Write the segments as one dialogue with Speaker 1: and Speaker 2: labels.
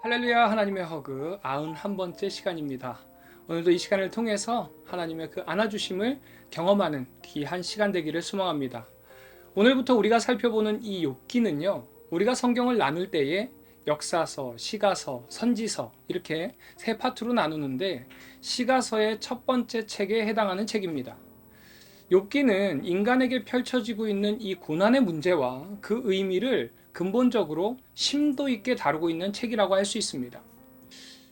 Speaker 1: 할렐루야. 하나님의 허그 91번째 시간입니다. 오늘도 이 시간을 통해서 하나님의 그 안아주심을 경험하는 귀한 시간 되기를 소망합니다. 오늘부터 우리가 살펴보는 이 욥기는요, 우리가 성경을 나눌 때에 역사서, 시가서, 선지서 이렇게 세 파트로 나누는데, 시가서의 첫 번째 책에 해당하는 책입니다. 욥기는 인간에게 펼쳐지고 있는 이 고난의 문제와 그 의미를 근본적으로 심도 있게 다루고 있는 책이라고 할 수 있습니다.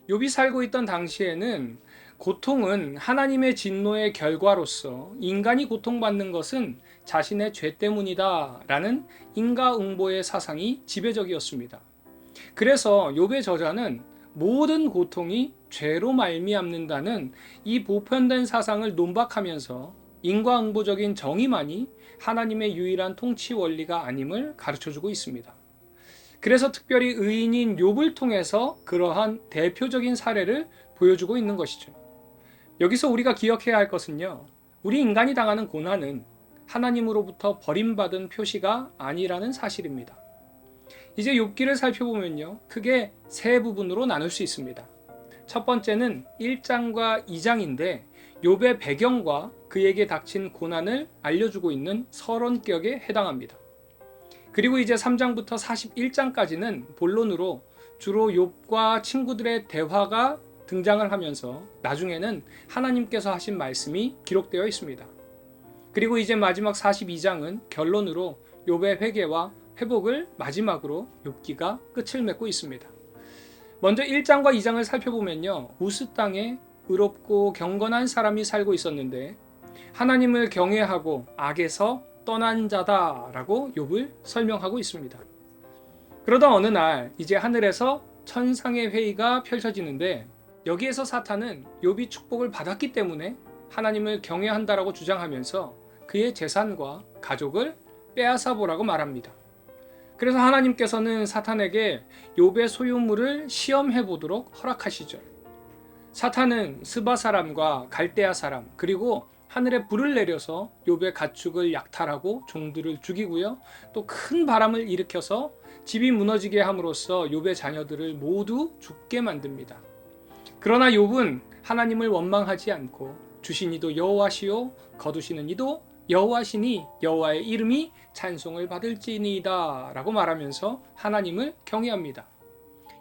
Speaker 1: 욥이 살고 있던 당시에는 고통은 하나님의 진노의 결과로서 인간이 고통받는 것은 자신의 죄 때문이다 라는 인과응보의 사상이 지배적이었습니다. 그래서 욥의 저자는 모든 고통이 죄로 말미암는다는 이 보편된 사상을 논박하면서 인과응보적인 정의만이 하나님의 유일한 통치 원리가 아님을 가르쳐주고 있습니다. 그래서 특별히 의인인 욥을 통해서 그러한 대표적인 사례를 보여주고 있는 것이죠. 여기서 우리가 기억해야 할 것은요, 우리 인간이 당하는 고난은 하나님으로부터 버림받은 표시가 아니라는 사실입니다. 이제 욥기를 살펴보면요, 크게 세 부분으로 나눌 수 있습니다. 첫 번째는 1장과 2장인데 욥의 배경과 그에게 닥친 고난을 알려주고 있는 서론격에 해당합니다. 그리고 이제 3장부터 41장까지는 본론으로 주로 욥과 친구들의 대화가 등장을 하면서 나중에는 하나님께서 하신 말씀이 기록되어 있습니다. 그리고 이제 마지막 42장은 결론으로 욥의 회개와 회복을 마지막으로 욥기가 끝을 맺고 있습니다. 먼저 1장과 2장을 살펴보면요, 우스 땅에 의롭고 경건한 사람이 살고 있었는데 하나님을 경외하고 악에서 떠난 자다라고 욥을 설명하고 있습니다. 그러다 어느 날 이제 하늘에서 천상의 회의가 펼쳐지는데, 여기에서 사탄은 욥이 축복을 받았기 때문에 하나님을 경외한다라고 주장하면서 그의 재산과 가족을 빼앗아 보라고 말합니다. 그래서 하나님께서는 사탄에게 욥의 소유물을 시험해 보도록 허락하시죠. 사탄은 스바 사람과 갈대아 사람, 그리고 하늘에 불을 내려서 욥의 가축을 약탈하고 종들을 죽이고요, 또 큰 바람을 일으켜서 집이 무너지게 함으로써 욥의 자녀들을 모두 죽게 만듭니다. 그러나 욥은 하나님을 원망하지 않고 주신 이도 여호와시요 거두시는 이도 여호와시니 여호와의 이름이 찬송을 받을지니이다 라고 말하면서 하나님을 경외합니다.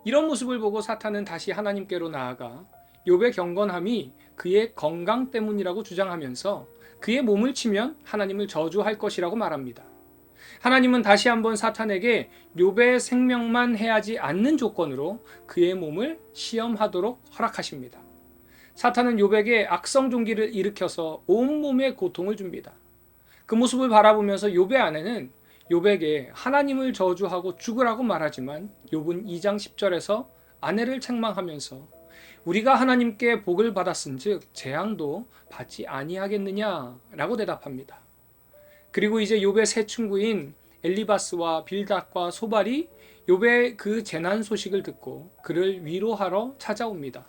Speaker 1: 이런 모습을 보고 사탄은 다시 하나님께로 나아가 욥의 경건함이 그의 건강 때문이라고 주장하면서 그의 몸을 치면 하나님을 저주할 것이라고 말합니다. 하나님은 다시 한번 사탄에게 욥의 생명만 해하지 않는 조건으로 그의 몸을 시험하도록 허락하십니다. 사탄은 욥에게 악성 종기를 일으켜서 온몸에 고통을 줍니다. 그 모습을 바라보면서 욥의 아내는 욥에게 하나님을 저주하고 죽으라고 말하지만 욥은 2장 10절에서 아내를 책망하면서 우리가 하나님께 복을 받았은즉 재앙도 받지 아니하겠느냐라고 대답합니다. 그리고 이제 욥의 세 친구인 엘리바스와 빌닷과 소발이 욥의 그 재난 소식을 듣고 그를 위로하러 찾아옵니다.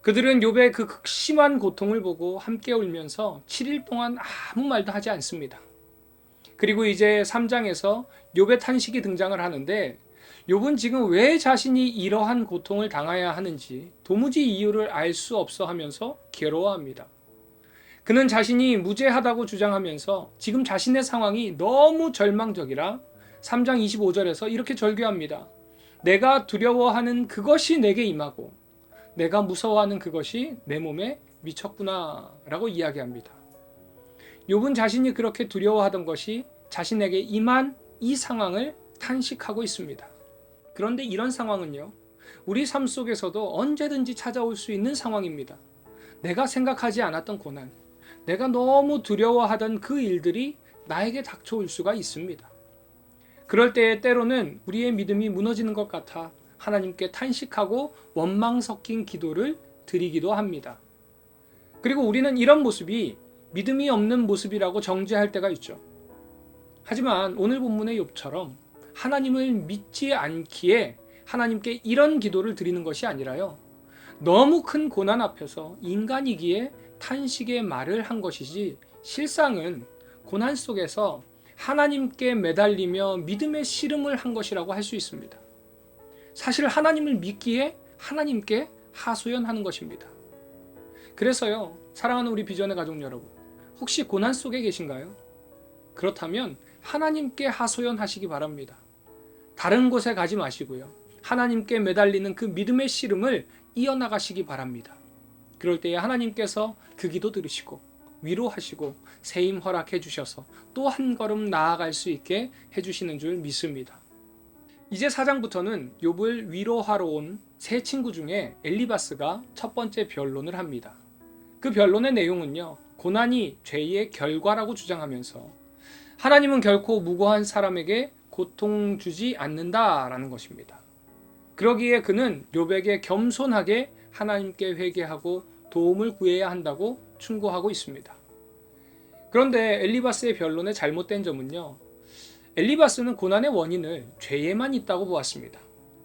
Speaker 1: 그들은 욥의 그 극심한 고통을 보고 함께 울면서 7일 동안 아무 말도 하지 않습니다. 그리고 이제 3장에서 욥의 탄식이 등장을 하는데, 욥은 지금 왜 자신이 이러한 고통을 당해야 하는지 도무지 이유를 알 수 없어 하면서 괴로워합니다. 그는 자신이 무죄하다고 주장하면서 지금 자신의 상황이 너무 절망적이라 3장 25절에서 이렇게 절규합니다. 내가 두려워하는 그것이 내게 임하고 내가 무서워하는 그것이 내 몸에 미쳤구나 라고 이야기합니다. 욥은 자신이 그렇게 두려워하던 것이 자신에게 임한 이 상황을 탄식하고 있습니다. 그런데 이런 상황은요, 우리 삶 속에서도 언제든지 찾아올 수 있는 상황입니다. 내가 생각하지 않았던 고난, 내가 너무 두려워하던 그 일들이 나에게 닥쳐올 수가 있습니다. 그럴 때에 때로는 우리의 믿음이 무너지는 것 같아 하나님께 탄식하고 원망 섞인 기도를 드리기도 합니다. 그리고 우리는 이런 모습이 믿음이 없는 모습이라고 정죄할 때가 있죠. 하지만 오늘 본문의 욥처럼 하나님을 믿지 않기에 하나님께 이런 기도를 드리는 것이 아니라요, 너무 큰 고난 앞에서 인간이기에 탄식의 말을 한 것이지, 실상은 고난 속에서 하나님께 매달리며 믿음의 씨름을 한 것이라고 할 수 있습니다. 사실 하나님을 믿기에 하나님께 하소연하는 것입니다. 그래서요, 사랑하는 우리 비전의 가족 여러분, 혹시 고난 속에 계신가요? 그렇다면 하나님께 하소연하시기 바랍니다. 다른 곳에 가지 마시고요, 하나님께 매달리는 그 믿음의 씨름을 이어나가시기 바랍니다. 그럴 때에 하나님께서 그 기도 들으시고 위로하시고 세임 허락해 주셔서 또 한 걸음 나아갈 수 있게 해주시는 줄 믿습니다. 이제 4장부터는 욥을 위로하러 온 세 친구 중에 엘리바스가 첫 번째 변론을 합니다. 그 변론의 내용은요, 고난이 죄의 결과라고 주장하면서 하나님은 결코 무고한 사람에게 고통 주지 않는다라는 것입니다. 그러기에 그는 욥에게 겸손하게 하나님께 회개하고 도움을 구해야 한다고 충고하고 있습니다. 그런데 엘리바스의 변론의 잘못된 점은요, 엘리바스는 고난의 원인을 죄에만 있다고 보았습니다.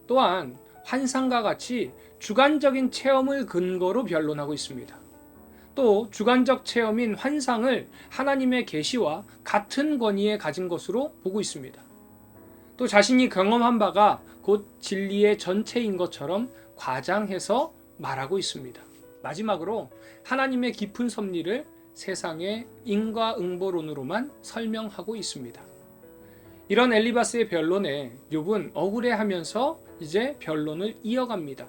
Speaker 1: 또한 환상과 같이 주관적인 체험을 근거로 변론하고 있습니다. 또 주관적 체험인 환상을 하나님의 계시와 같은 권위에 가진 것으로 보고 있습니다. 또 자신이 경험한 바가 곧 진리의 전체인 것처럼 과장해서 말하고 있습니다. 마지막으로 하나님의 깊은 섭리를 세상의 인과응보론으로만 설명하고 있습니다. 이런 엘리바스의 변론에 욥은 억울해하면서 이제 변론을 이어갑니다.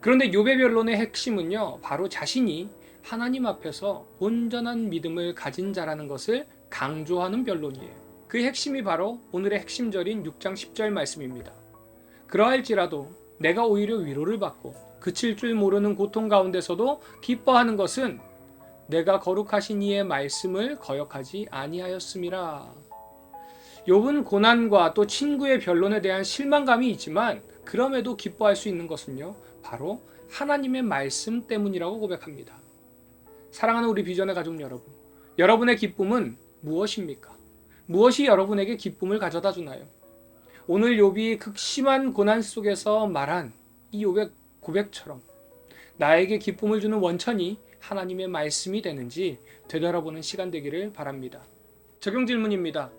Speaker 1: 그런데 욥의 변론의 핵심은요, 바로 자신이 하나님 앞에서 온전한 믿음을 가진 자라는 것을 강조하는 변론이에요. 그 핵심이 바로 오늘의 핵심절인 6장 10절 말씀입니다. 그러할지라도 내가 오히려 위로를 받고 그칠 줄 모르는 고통 가운데서도 기뻐하는 것은 내가 거룩하신 이의 말씀을 거역하지 아니하였음이라. 욥은 고난과 또 친구의 변론에 대한 실망감이 있지만 그럼에도 기뻐할 수 있는 것은요, 바로 하나님의 말씀 때문이라고 고백합니다. 사랑하는 우리 비전의 가족 여러분, 여러분의 기쁨은 무엇입니까? 무엇이 여러분에게 기쁨을 가져다 주나요? 오늘 욥이 극심한 고난 속에서 말한 이 욥의 고백처럼 나에게 기쁨을 주는 원천이 하나님의 말씀이 되는지 되돌아보는 시간 되기를 바랍니다. 적용 질문입니다.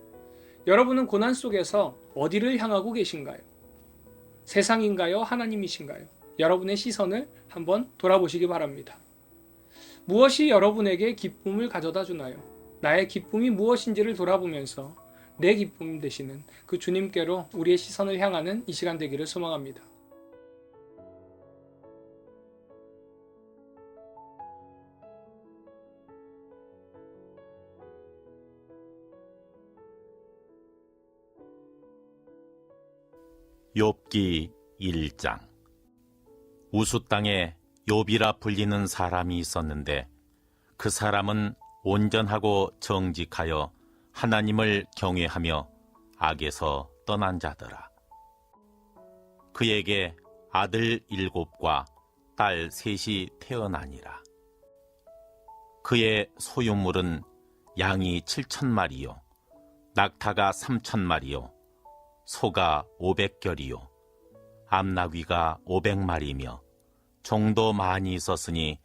Speaker 1: 여러분은 고난 속에서 어디를 향하고 계신가요? 세상인가요? 하나님이신가요? 여러분의 시선을 한번 돌아보시기 바랍니다. 무엇이 여러분에게 기쁨을 가져다 주나요? 나의 기쁨이 무엇인지를 돌아보면서 내 기쁨 되시는 그 주님께로 우리의 시선을 향하는 이 시간 되기를 소망합니다.
Speaker 2: 욥기 1장. 우수 땅에 욥이라 불리는 사람이 있었는데 그 사람은 온전하고 정직하여 하나님을 경외하며 악에서 떠난 자더라. 그에게 아들 7과 딸 3이 태어나니라. 그의 소유물은 양이 7,000마리요 낙타가 3,000마리요 소가 500결이요 암나귀가 500마리며 종도 많이 있었으니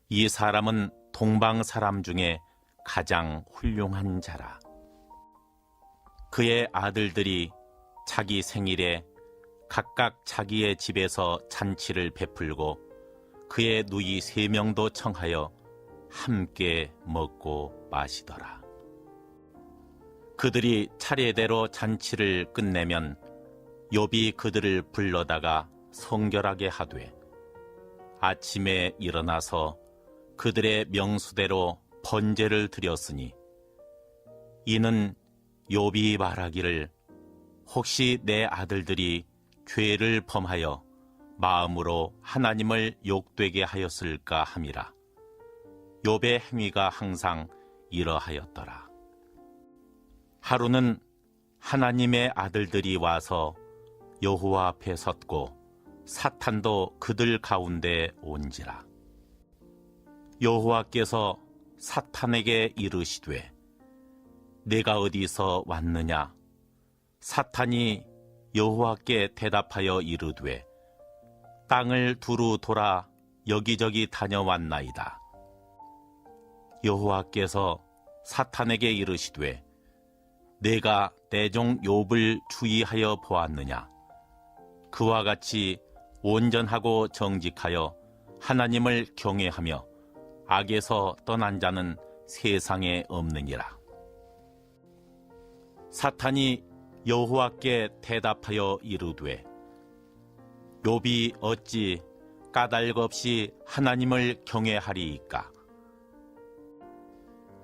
Speaker 2: 이 사람은 동방 사람 중에 가장 훌륭한 자라. 그의 아들들이 자기 생일에 각각 자기의 집에서 잔치를 베풀고 그의 누이 3명도 청하여 함께 먹고 마시더라. 그들이 차례대로 잔치를 끝내면 욥이 그들을 불러다가 성결하게 하되 아침에 일어나서 그들의 명수대로 번제를 드렸으니 이는 욥이 말하기를 혹시 내 아들들이 죄를 범하여 마음으로 하나님을 욕되게 하였을까 함이라. 욥의 행위가 항상 이러하였더라. 하루는 하나님의 아들들이 와서 여호와 앞에 섰고 사탄도 그들 가운데 온지라. 여호와께서 사탄에게 이르시되 내가 어디서 왔느냐? 사탄이 여호와께 대답하여 이르되 땅을 두루 돌아 여기저기 다녀왔나이다. 여호와께서 사탄에게 이르시되 내가 내 종 욥을 주의하여 보았느냐? 그 그와 같이 온전하고 정직하여 하나님을 경외하며 악에서 떠난 자는 세상에 없느니라. 사탄이 여호와께 대답하여 이르되 욥이 어찌 까닭 없이 하나님을 경외하리이까?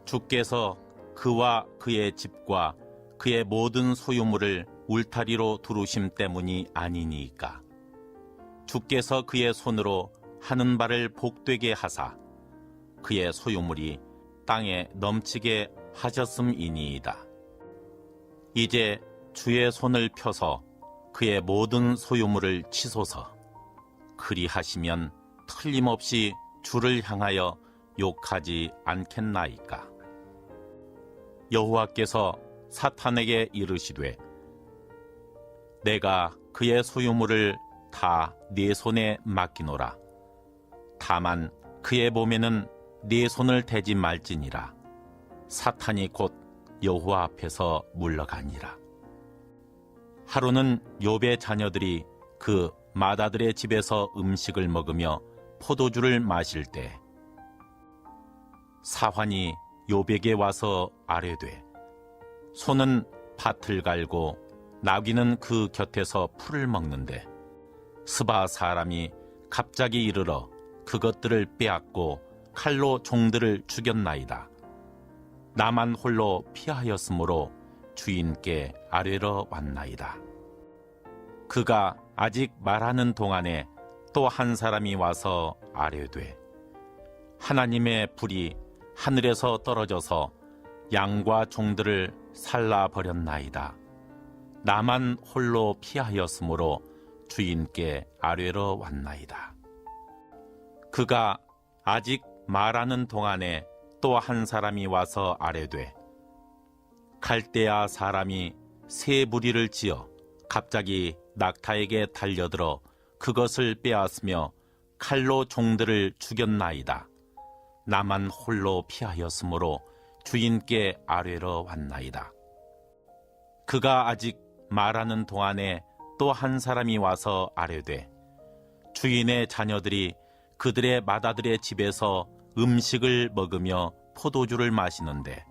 Speaker 2: 주께서 그와 그의 집과 그의 모든 소유물을 울타리로 두르심 때문이 아니니이까? 주께서 그의 손으로 하는 바를 복되게 하사 그의 소유물이 땅에 넘치게 하셨음이니이다. 이제 주의 손을 펴서 그의 모든 소유물을 치소서. 그리하시면 틀림없이 주를 향하여 욕하지 않겠나이까? 여호와께서 사탄에게 이르시되 내가 그의 소유물을 다 네 손에 맡기노라. 다만 그의 몸에는 네 손을 대지 말지니라. 사탄이 곧 여호와 앞에서 물러가니라. 하루는 욥의 자녀들이 그 마다들의 집에서 음식을 먹으며 포도주를 마실 때 사환이 욥에게 와서 아뢰되 소는 밭을 갈고 나귀는 그 곁에서 풀을 먹는데 스바 사람이 갑자기 이르러 그것들을 빼앗고 칼로 종들을 죽였나이다. 나만 홀로 피하였으므로 주인께 아뢰러 왔나이다. 그가 아직 말하는 동안에 또 한 사람이 와서 아뢰되 하나님의 불이 하늘에서 떨어져서 양과 종들을 살라버렸나이다. 나만 홀로 피하였으므로 주인께 아뢰러 왔나이다. 그가 아직 말하는 동안에 또 한 사람이 와서 아뢰되 갈대아 사람이 새 부리를 지어 갑자기 낙타에게 달려들어 그것을 빼앗으며 칼로 종들을 죽였나이다. 나만 홀로 피하였으므로 주인께 아뢰러 왔나이다. 그가 아직 말하는 동안에 또 한 사람이 와서 아뢰되 주인의 자녀들이 그들의 맏아들의 집에서 음식을 먹으며 포도주를 마시는데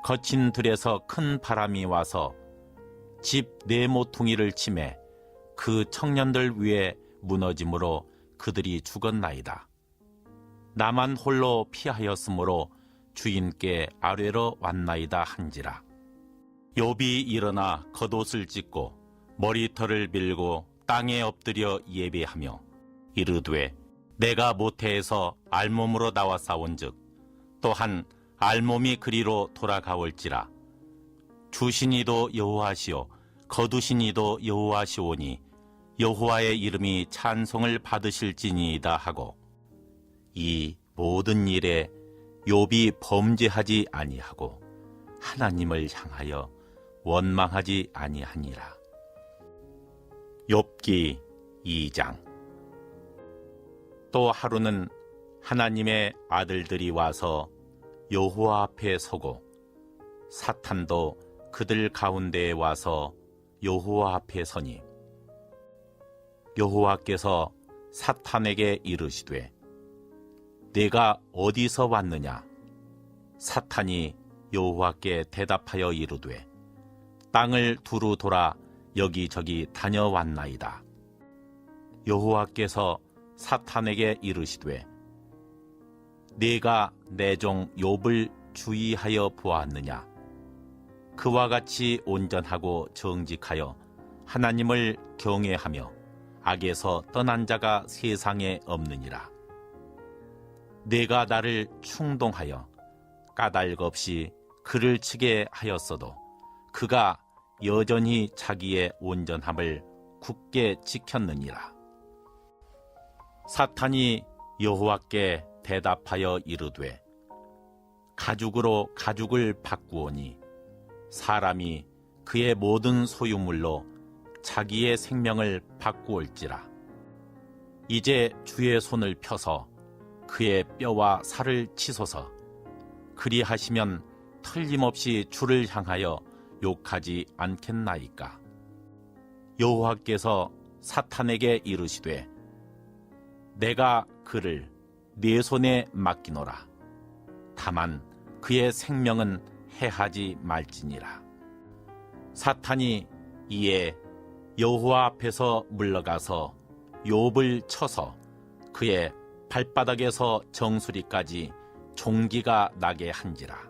Speaker 2: 거친 들에서 큰 바람이 와서 집 네 모퉁이를 치매 그 청년들 위에 무너짐으로 그들이 죽었나이다. 나만 홀로 피하였으므로 주인께 아뢰러 왔나이다 한지라. 욥이 일어나 겉옷을 찢고 머리털을 밀고 땅에 엎드려 예배하며 이르되 내가 모태에서 알몸으로 나와 싸운즉 또한 알몸이 그리로 돌아가올지라. 주시니도 여호와시오 거두시니도 여호와시오니 여호와의 이름이 찬송을 받으실지니이다 하고 이 모든 일에 욥이 범죄하지 아니하고 하나님을 향하여 원망하지 아니하니라. 욥기 2장. 또 하루는 하나님의 아들들이 와서 여호와 앞에 서고 사탄도 그들 가운데에 와서 여호와 앞에 서니 여호와께서 사탄에게 이르시되 내가 어디서 왔느냐? 사탄이 여호와께 대답하여 이르되 땅을 두루 돌아 여기저기 다녀왔나이다. 여호와께서 사탄에게 이르시되 네가 내 종 욥을 주의하여 보았느냐? 그와 같이 온전하고 정직하여 하나님을 경외하며 악에서 떠난 자가 세상에 없느니라. 내가 나를 충동하여 까닭 없이 그를 치게 하였어도 그가 여전히 자기의 온전함을 굳게 지켰느니라. 사탄이 여호와께 대답하여 이르되 가죽으로 가죽을 바꾸오니 사람이 그의 모든 소유물로 자기의 생명을 바꾸올지라. 이제 주의 손을 펴서 그의 뼈와 살을 치소서. 그리하시면 틀림없이 주를 향하여 욕하지 않겠나이까? 여호와께서 사탄에게 이르시되 내가 그를 네 손에 맡기노라. 다만 그의 생명은 해하지 말지니라. 사탄이 이에 여호와 앞에서 물러가서 욥을 쳐서 그의 발바닥에서 정수리까지 종기가 나게 한지라.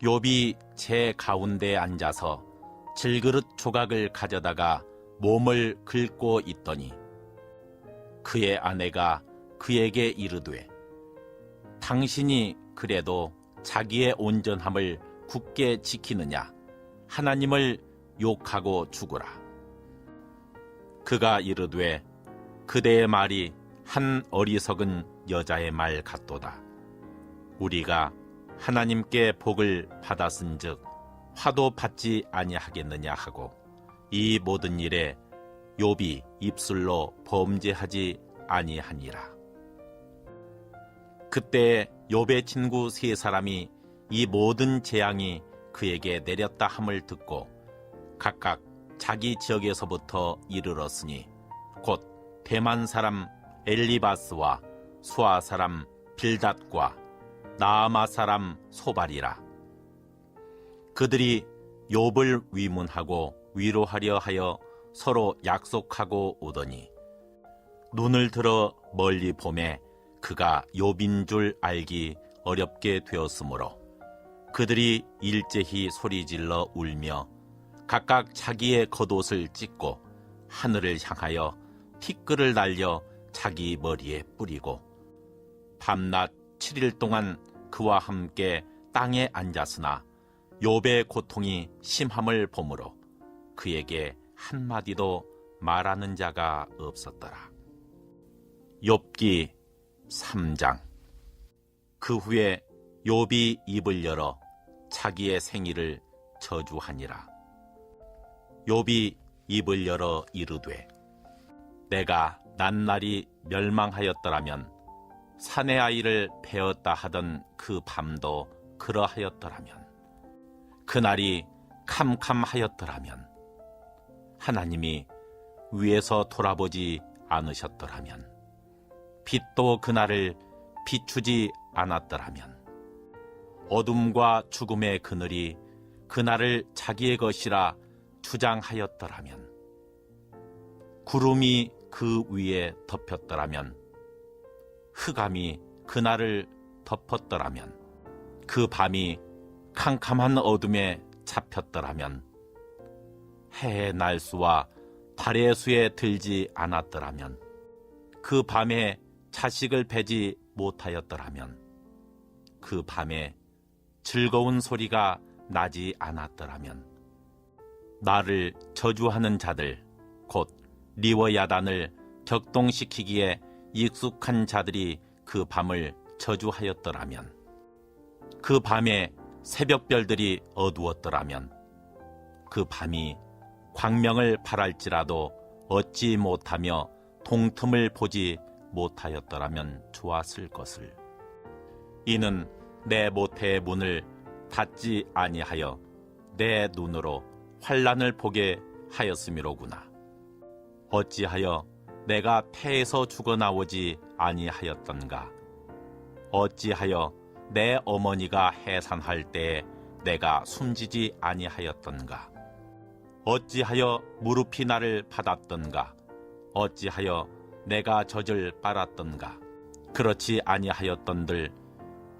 Speaker 2: 욥이 제 가운데 앉아서 질그릇 조각을 가져다가 몸을 긁고 있더니 그의 아내가 그에게 이르되 당신이 그래도 자기의 온전함을 굳게 지키느냐? 하나님을 욕하고 죽으라. 그가 이르되 그대의 말이 한 어리석은 여자의 말 같도다. 우리가 하나님께 복을 받았은즉 화도 받지 아니하겠느냐 하고 이 모든 일에 욥이 입술로 범죄하지 아니하니라. 그때 욥의 친구 세 사람이 이 모든 재앙이 그에게 내렸다 함을 듣고 각각 자기 지역에서부터 이르렀으니 곧 대만 사람 엘리바스와 수아 사람 빌닷과 나아마 사람 소발이라. 그들이 욥을 위문하고 위로하려 하여 서로 약속하고 오더니 눈을 들어 멀리 보매 그가 욥인 줄 알기 어렵게 되었으므로 그들이 일제히 소리질러 울며 각각 자기의 겉옷을 찢고 하늘을 향하여 티끌을 날려 자기 머리에 뿌리고 밤낮 7일 동안 그와 함께 땅에 앉았으나 욥의 고통이 심함을 보므로 그에게 한마디도 말하는 자가 없었더라. 욥기 3장. 그 후에 욥이 입을 열어 자기의 생일을 저주하니라. 욥이 입을 열어 이르되 내가 낱날이 멸망하였더라면 사내 아이를 베었다 하던 그 밤도 그러하였더라면 그날이 캄캄하였더라면 하나님이 위에서 돌아보지 않으셨더라면 빛도 그날을 비추지 않았더라면 어둠과 죽음의 그늘이 그날을 자기의 것이라 주장하였더라면 구름이 그 위에 덮였더라면 흑암이 그날을 덮었더라면 그 밤이 캄캄한 어둠에 잡혔더라면 해의 날수와 달의 수에 들지 않았더라면 그 밤에 자식을 베지 못하였더라면 그 밤에 즐거운 소리가 나지 않았더라면 나를 저주하는 자들 곧 리워야단을 격동시키기에 익숙한 자들이 그 밤을 저주하였더라면 그 밤에 새벽별들이 어두웠더라면 그 밤이 광명을 발할지라도 얻지 못하며 동틈을 보지 못하였더라면 좋았을 것을. 이는 내 모태의 문을 닫지 아니하여 내 눈으로 환난을 보게 하였음이로구나. 어찌하여 내가 태에서 죽어나오지 아니하였던가? 어찌하여 내 어머니가 해산할 때에 내가 숨지지 아니하였던가? 어찌하여 무릎이 나를 받았던가? 어찌하여 내가 젖을 빨았던가? 그렇지 아니하였던들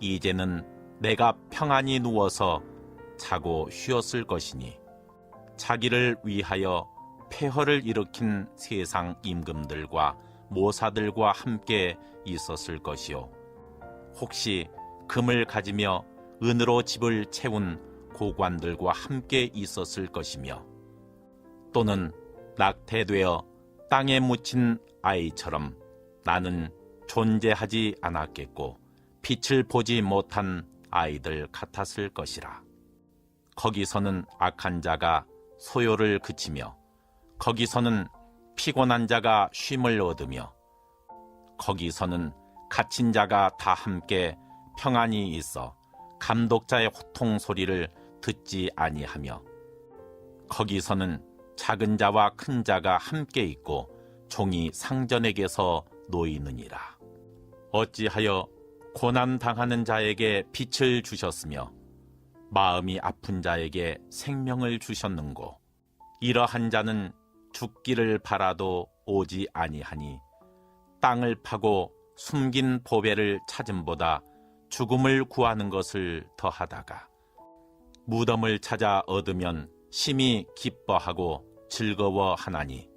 Speaker 2: 이제는 내가 평안히 누워서 자고 쉬었을 것이니 자기를 위하여 폐허를 일으킨 세상 임금들과 모사들과 함께 있었을 것이요 혹시 금을 가지며 은으로 집을 채운 고관들과 함께 있었을 것이며 또는 낙태되어 땅에 묻힌 아이처럼 나는 존재하지 않았겠고 빛을 보지 못한 아이들 같았을 것이라. 거기서는 악한 자가 소요를 그치며 거기서는 피곤한 자가 쉼을 얻으며 거기서는 갇힌 자가 다 함께 평안히 있어 감독자의 호통 소리를 듣지 아니하며 거기서는 작은 자와 큰 자가 함께 있고 종이 상전에게서 놓이느니라. 어찌하여 고난 당하는 자에게 빛을 주셨으며 마음이 아픈 자에게 생명을 주셨는고. 이러한 자는 죽기를 바라도 오지 아니하니 땅을 파고 숨긴 보배를 찾음보다 죽음을 구하는 것을 더하다가 무덤을 찾아 얻으면 심히 기뻐하고 즐거워하나니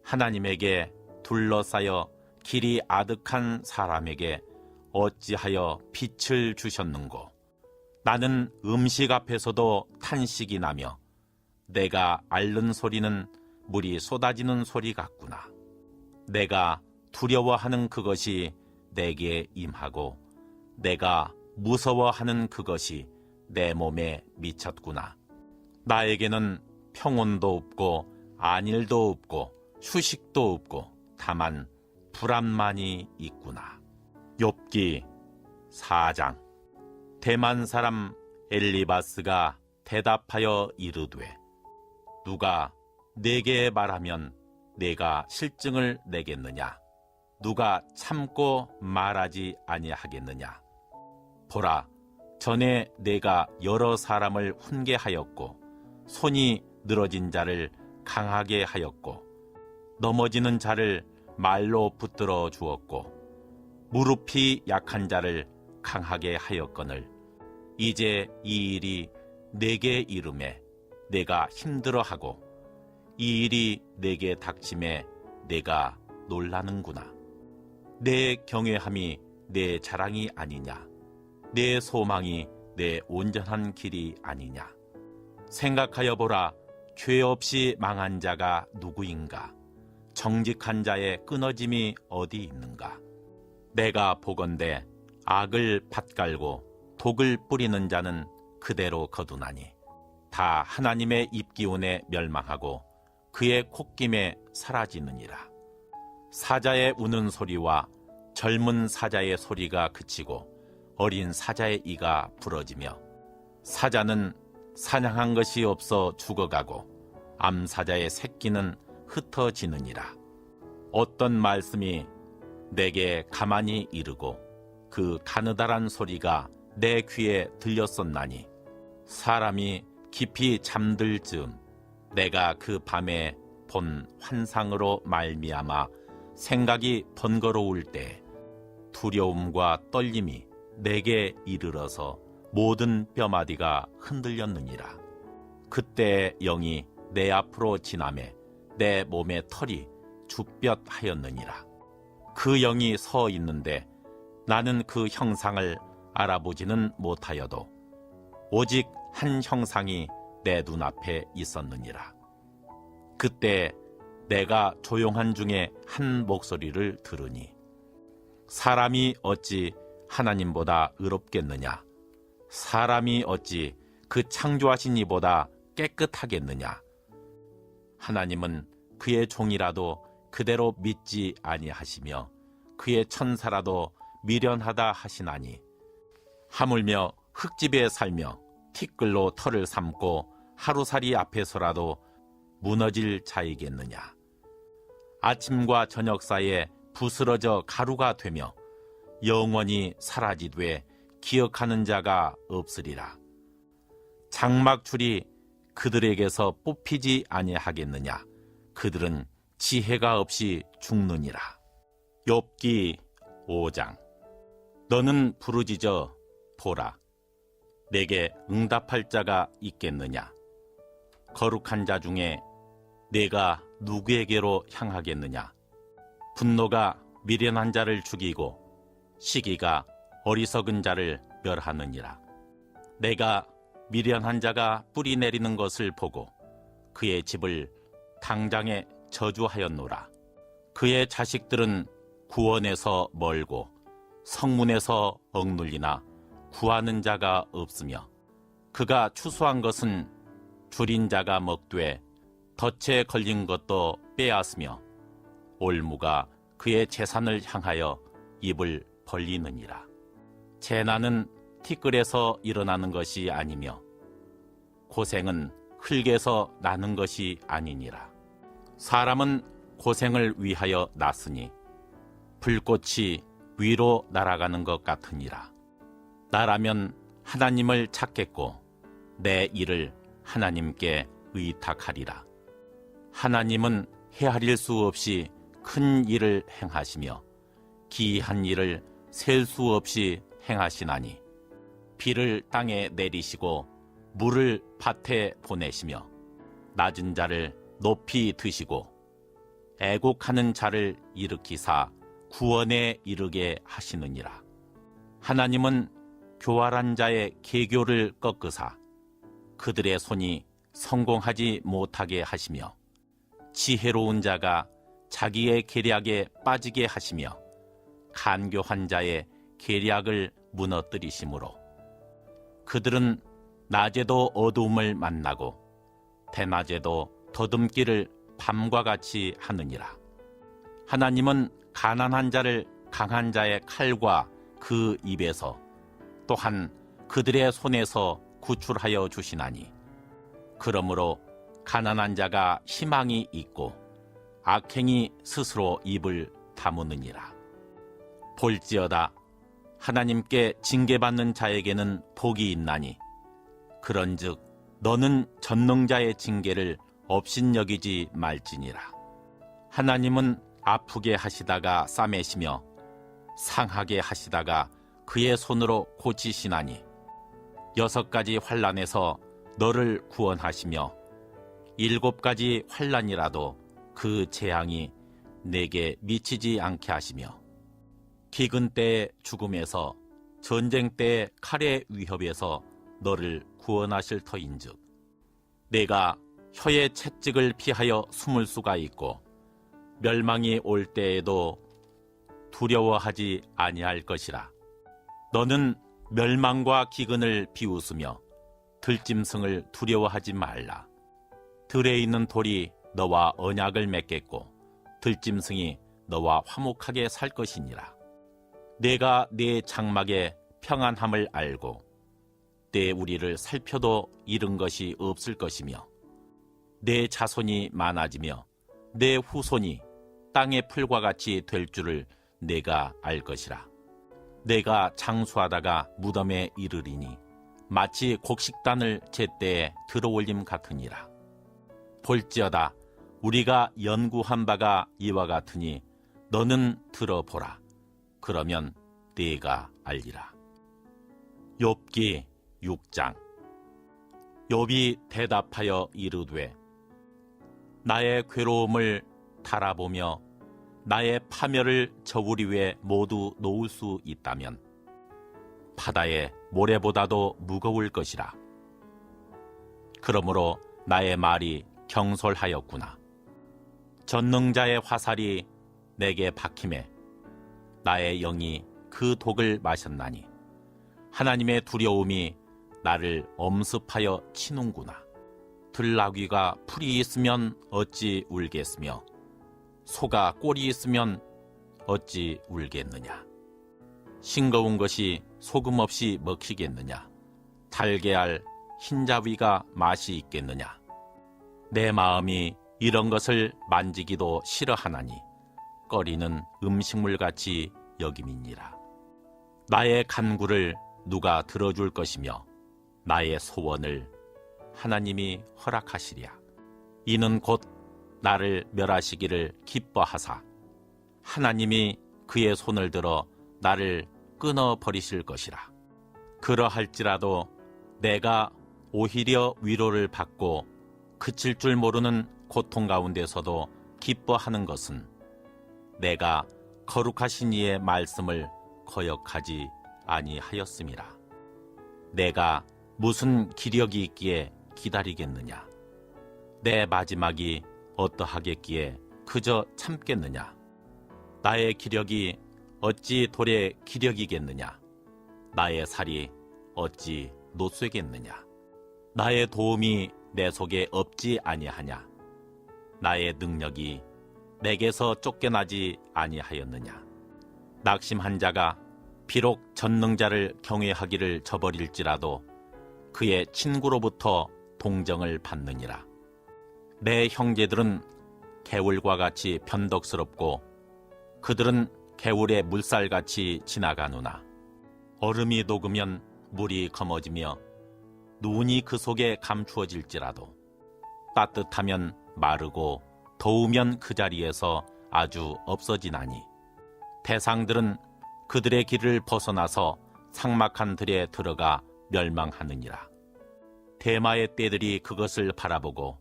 Speaker 2: 하나님에게 둘러싸여 길이 아득한 사람에게 어찌하여 빛을 주셨는고. 나는 음식 앞에서도 탄식이 나며 내가 앓는 소리는 물이 쏟아지는 소리 같구나. 내가 두려워하는 그것이 내게 임하고 내가 무서워하는 그것이 내 몸에 미쳤구나. 나에게는 평온도 없고 안일도 없고 휴식도 없고 다만 불안만이 있구나. 욥기 4장. 대만 사람 엘리바스가 대답하여 이르되 누가 내게 말하면 내가 실증을 내겠느냐? 누가 참고 말하지 아니하겠느냐? 보라, 전에 내가 여러 사람을 훈계하였고 손이 늘어진 자를 강하게 하였고 넘어지는 자를 말로 붙들어 주었고 무릎이 약한 자를 강하게 하였거늘 이제 이 일이 내게 이름에 내가 힘들어하고 이 일이 내게 닥침에 내가 놀라는구나. 내 경외함이 내 자랑이 아니냐? 내 소망이 내 온전한 길이 아니냐? 생각하여 보라, 죄 없이 망한 자가 누구인가? 정직한 자의 끊어짐이 어디 있는가? 내가 보건대 악을 밭갈고 독을 뿌리는 자는 그대로 거두나니 다 하나님의 입기운에 멸망하고 그의 콧김에 사라지느니라. 사자의 우는 소리와 젊은 사자의 소리가 그치고 어린 사자의 이가 부러지며 사자는 사냥한 것이 없어 죽어가고 암사자의 새끼는 흩어지느니라. 어떤 말씀이 내게 가만히 이르고 그 가느다란 소리가 내 귀에 들렸었나니 사람이 깊이 잠들 즈음 내가 그 밤에 본 환상으로 말미암아 생각이 번거로울 때 두려움과 떨림이 내게 이르러서 모든 뼈마디가 흔들렸느니라. 그때 영이 내 앞으로 지나매 내 몸의 털이 주뼛하였느니라. 그 영이 서 있는데 나는 그 형상을 알아보지는 못하여도 오직 한 형상이 내 눈앞에 있었느니라. 그때 내가 조용한 중에 한 목소리를 들으니 사람이 어찌 하나님보다 의롭겠느냐? 사람이 어찌 그 창조하신 이보다 깨끗하겠느냐? 하나님은 그의 종이라도 그대로 믿지 아니하시며 그의 천사라도 미련하다 하시나니 하물며 흙집에 살며 티끌로 털을 삼고 하루살이 앞에서라도 무너질 자이겠느냐? 아침과 저녁 사이에 부스러져 가루가 되며 영원히 사라지되 기억하는 자가 없으리라. 장막줄이 그들에게서 뽑히지 아니하겠느냐? 그들은 지혜가 없이 죽느니라. 욥기 5장. 너는 부르짖어 보라. 내게 응답할 자가 있겠느냐? 거룩한 자 중에 내가 누구에게로 향하겠느냐? 분노가 미련한 자를 죽이고 시기가 어리석은 자를 멸하느니라. 내가 미련한 자가 뿌리 내리는 것을 보고 그의 집을 당장에 저주하였노라. 그의 자식들은 구원에서 멀고 성문에서 억눌리나 구하는 자가 없으며 그가 추수한 것은 줄인 자가 먹되 덫에 걸린 것도 빼앗으며 올무가 그의 재산을 향하여 입을 벌리느니라. 재난은 티끌에서 일어나는 것이 아니며 고생은 흙에서 나는 것이 아니니라. 사람은 고생을 위하여 났으니 불꽃이 위로 날아가는 것 같으니라. 나라면 하나님을 찾겠고 내 일을 하나님께 의탁하리라. 하나님은 헤아릴 수 없이 큰 일을 행하시며 기이한 일을 셀 수 없이 행하시나니 비를 땅에 내리시고 물을 밭에 보내시며 낮은 자를 높이 드시고 애곡하는 자를 일으키사 구원에 이르게 하시느니라. 하나님은 교활한 자의 계교를 꺾으사 그들의 손이 성공하지 못하게 하시며 지혜로운 자가 자기의 계략에 빠지게 하시며 간교한 자의 계략을 무너뜨리심으로 그들은 낮에도 어두움을 만나고 대낮에도 더듬기를 밤과 같이 하느니라. 하나님은 가난한 자를 강한 자의 칼과 그 입에서 또한 그들의 손에서 구출하여 주시나니 그러므로 가난한 자가 희망이 있고 악행이 스스로 입을 다무느니라. 볼지어다 하나님께 징계받는 자에게는 복이 있나니 그런즉 너는 전능자의 징계를 업신여기지 말지니라. 하나님은 아프게 하시다가 싸매시며 상하게 하시다가 그의 손으로 고치시나니 6가지 환난에서 너를 구원하시며 7가지 환난이라도 그 재앙이 내게 미치지 않게 하시며 기근 때의 죽음에서 전쟁 때의 칼의 위협에서 너를 구원하실 터인즉 내가 혀의 채찍을 피하여 숨을 수가 있고 멸망이 올 때에도 두려워하지 아니할 것이라. 너는 멸망과 기근을 비웃으며 들짐승을 두려워하지 말라. 들에 있는 돌이 너와 언약을 맺겠고 들짐승이 너와 화목하게 살 것이니라. 내가 네 장막에 평안함을 알고 내 우리를 살펴도 잃은 것이 없을 것이며 내 자손이 많아지며 내 후손이 땅의 풀과 같이 될 줄을 내가 알 것이라. 내가 장수하다가 무덤에 이르리니 마치 곡식단을 제때에 들어올림 같으니라. 볼지어다 우리가 연구한 바가 이와 같으니 너는 들어보라. 그러면 네가 알리라. 욥기 6장. 욥이 대답하여 이르되 나의 괴로움을 달아보며 나의 파멸을 저우리 위에 모두 놓을 수 있다면 바다의 모래보다도 무거울 것이라. 그러므로 나의 말이 경솔하였구나. 전능자의 화살이 내게 박힘에 나의 영이 그 독을 마셨나니 하나님의 두려움이 나를 엄습하여 치는구나. 들나귀가 풀이 있으면 어찌 울겠으며 소가 꼴이 있으면 어찌 울겠느냐. 싱거운 것이 소금 없이 먹히겠느냐. 달게알 흰자위가 맛이 있겠느냐. 내 마음이 이런 것을 만지기도 싫어하나니 꺼리는 음식물같이 여김이니라. 나의 간구를 누가 들어줄 것이며 나의 소원을 하나님이 허락하시랴. 이는 곧 나를 멸하시기를 기뻐하사 하나님이 그의 손을 들어 나를 끊어버리실 것이라. 그러할지라도 내가 오히려 위로를 받고 그칠 줄 모르는 고통 가운데서도 기뻐하는 것은 내가 거룩하신 이의 말씀을 거역하지 아니하였음이라. 내가 무슨 기력이 있기에 기다리겠느냐. 내 마지막이 어떠하겠기에 그저 참겠느냐. 나의 기력이 어찌 돌의 기력이겠느냐. 나의 살이 어찌 노쇠겠느냐. 나의 도움이 내 속에 없지 아니하냐. 나의 능력이 내게서 쫓겨나지 아니하였느냐. 낙심한 자가 비록 전능자를 경외하기를 저버릴지라도 그의 친구로부터 동정을 받느니라. 내 형제들은 개울과 같이 변덕스럽고 그들은 개울의 물살같이 지나가누나 얼음이 녹으면 물이 검어지며 눈이 그 속에 감추어질지라도 따뜻하면 마르고 더우면 그 자리에서 아주 없어지나니 대상들은 그들의 길을 벗어나서 삭막한 들에 들어가 멸망하느니라. 대마의 떼들이 그것을 바라보고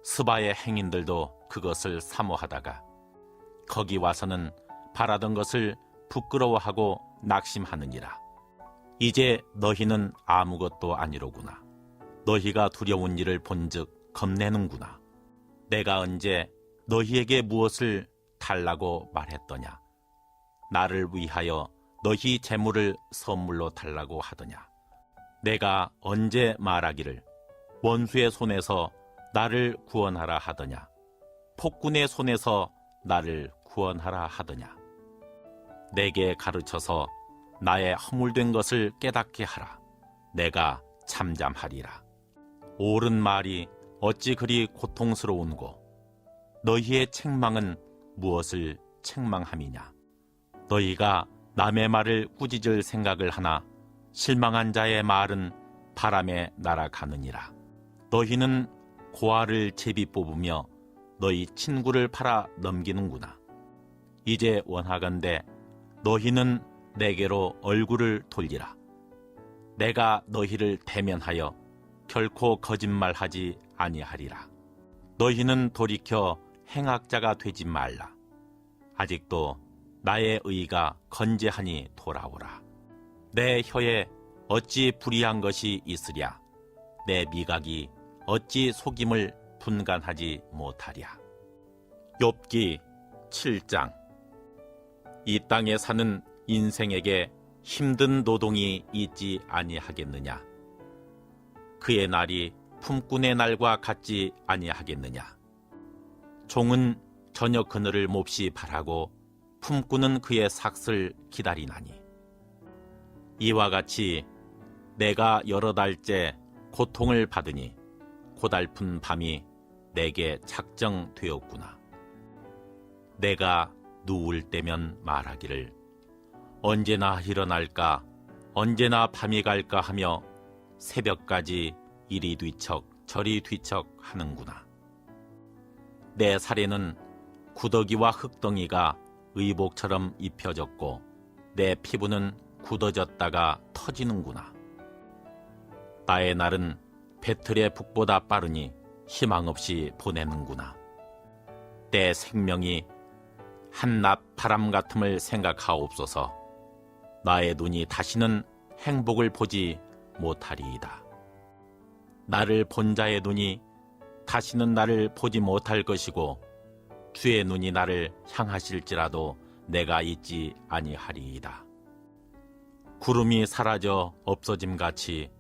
Speaker 2: 스바의 행인들도 그것을 사모하다가 거기 와서는 바라던 것을 부끄러워하고 낙심하느니라. 이제 너희는 아무것도 아니로구나. 너희가 두려운 일을 본즉 겁내는구나. 내가 언제 너희에게 무엇을 달라고 말했더냐? 나를 위하여 너희 재물을 선물로 달라고 하더냐? 내가 언제 말하기를 원수의 손에서 나를 구원하라 하더냐? 폭군의 손에서 나를 구원하라 하더냐? 내게 가르쳐서 나의 허물된 것을 깨닫게 하라. 내가 잠잠하리라. 옳은 말이 어찌 그리 고통스러운고 너희의 책망은 무엇을 책망함이냐? 너희가 남의 말을 꾸짖을 생각을 하나 실망한 자의 말은 바람에 날아가느니라. 너희는 고아를 제비 뽑으며 너희 친구를 팔아 넘기는구나. 이제 원하건대 너희는 내게로 얼굴을 돌리라. 내가 너희를 대면하여 결코 거짓말하지 아니하리라. 너희는 돌이켜 행악자가 되지 말라. 아직도 나의 의가 건재하니 돌아오라. 내 혀에 어찌 불의한 것이 있으랴. 내 미각이 어찌 속임을 분간하지 못하랴. 욥기 7장. 이 땅에 사는 인생에게 힘든 노동이 있지 아니하겠느냐? 그의 날이 품꾼의 날과 같지 아니하겠느냐? 종은 저녁 그늘을 몹시 바라고 품꾼은 그의 삭슬 기다리나니 이와 같이 내가 여러 달째 고통을 받으니 고달픈 밤이 내게 작정되었구나. 내가 누울 때면 말하기를 언제나 일어날까 언제나 밤이 갈까 하며 새벽까지 이리 뒤척 저리 뒤척 하는구나. 내 살에는 구더기와 흙덩이가 의복처럼 입혀졌고 내 피부는 굳어졌다가 터지는구나. 나의 날은 배틀의 북보다 빠르니 희망 없이 보내는구나. 내 생명이 한낮 바람 같음을 생각하옵소서. 나의 눈이 다시는 행복을 보지 못하리이다. 나를 본 자의 눈이 다시는 나를 보지 못할 것이고 주의 눈이 나를 향하실지라도 내가 잊지 아니하리이다. 구름이 사라져 없어짐같이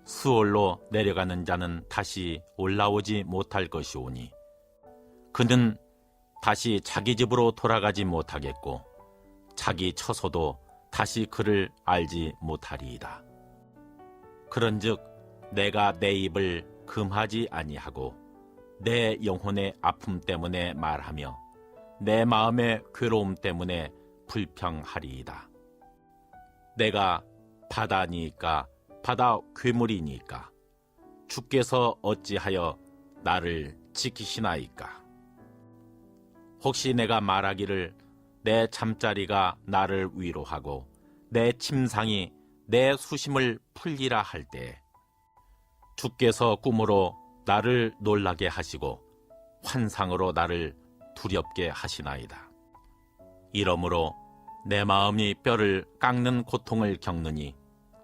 Speaker 2: 수월로 내려가는 자는 다시 올라오지 못할 것이오니 그는 다시 자기 집으로 돌아가지 못하겠고 자기 처소도 다시 그를 알지 못하리이다. 그런즉 내가 내 입을 금하지 아니하고 내 영혼의 아픔 때문에 말하며 내 마음의 괴로움 때문에 불평하리이다. 내가 바다니까 바다 괴물이니까 주께서 어찌하여 나를 지키시나이까. 혹시 내가 말하기를 내 잠자리가 나를 위로하고 내 침상이 내 수심을 풀리라 할 때 주께서 꿈으로 나를 놀라게 하시고 환상으로 나를 두렵게 하시나이다. 이러므로 내 마음이 뼈를 깎는 고통을 겪느니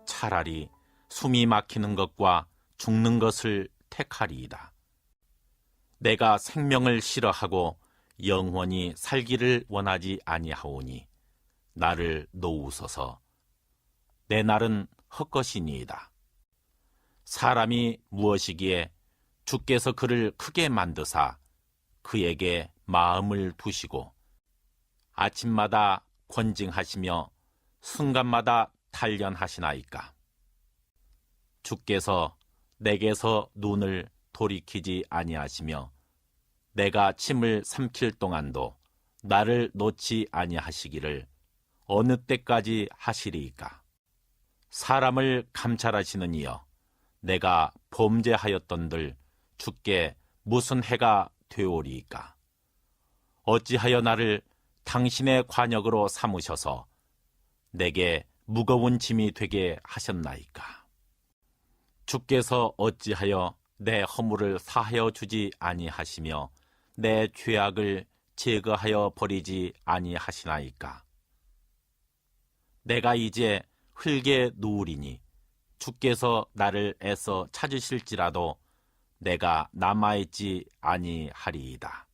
Speaker 2: 차라리 숨이 막히는 것과 죽는 것을 택하리이다. 내가 생명을 싫어하고 영원히 살기를 원하지 아니하오니 나를 놓으소서. 내 날은 헛것이니이다. 사람이 무엇이기에 주께서 그를 크게 만드사 그에게 마음을 두시고 아침마다 권징하시며 순간마다 단련하시나이까. 주께서 내게서 눈을 돌이키지 아니하시며 내가 침을 삼킬 동안도 나를 놓지 아니하시기를 어느 때까지 하시리이까? 사람을 감찰하시는 이여, 내가 범죄하였던들 주께 무슨 해가 되오리이까? 어찌하여 나를 당신의 관역으로 삼으셔서 내게 무거운 짐이 되게 하셨나이까? 주께서 어찌하여 내 허물을 사하여 주지 아니하시며 내 죄악을 제거하여 버리지 아니하시나이까? 내가 이제 흙에 누우리니 주께서 나를 애써 찾으실지라도 내가 남아있지 아니하리이다.